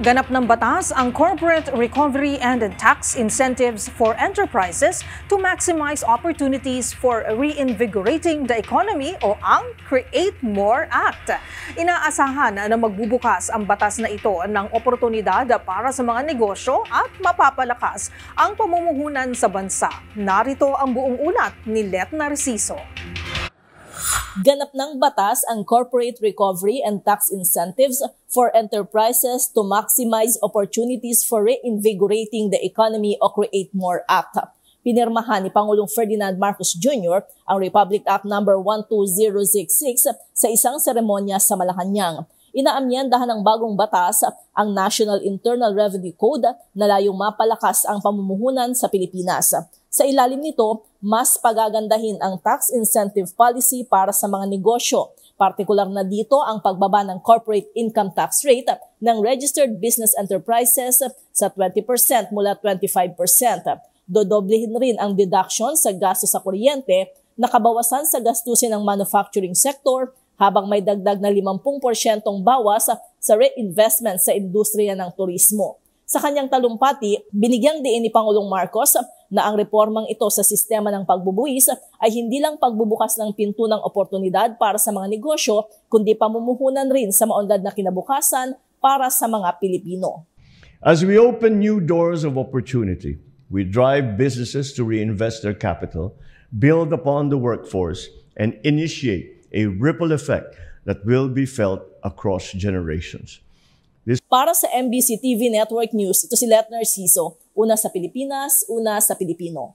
Ganap ng batas ang corporate recovery and tax incentives for enterprises to maximize opportunities for reinvigorating the economy o ang Create More Act. Inaasahan na magbubukas ang batas na ito ng oportunidad para sa mga negosyo at mapapalakas ang pamumuhunan sa bansa. Narito ang buong ulat ni Let Narciso. Ganap ng batas ang Corporate Recovery and Tax Incentives for Enterprises to Maximize Opportunities for Reinvigorating the Economy o Create More Act. Pinirmahan ni Pangulong Ferdinand Marcos Jr. ang Republic Act No. 12066 sa isang seremonya sa Malacanang. Inaamyendahan ng bagong batas ang National Internal Revenue Code na layong mapalakas ang pamumuhunan sa Pilipinas. Sa ilalim nito, mas pagagandahin ang tax incentive policy para sa mga negosyo. Partikular na dito ang pagbaba ng corporate income tax rate ng registered business enterprises sa 20% mula 25%. Dodoblehin rin ang deduction sa gasto sa kuryente, nakabawasan sa gastusin ng manufacturing sector, habang may dagdag na 50% bawas sa reinvestment sa industriya ng turismo. Sa kanyang talumpati, binigyang diin ni Pangulong Marcos na ang reformang ito sa sistema ng pagbubuwis ay hindi lang pagbubukas ng pinto ng oportunidad para sa mga negosyo, kundi pamumuhunan rin sa maunlad na kinabukasan para sa mga Pilipino. As we open new doors of opportunity, we drive businesses to reinvest their capital, build upon the workforce, and initiate a ripple effect that will be felt across generations. Para sa MBC TV Network News, ito si Let Narciso. Una sa Pilipinas, una sa Pilipino.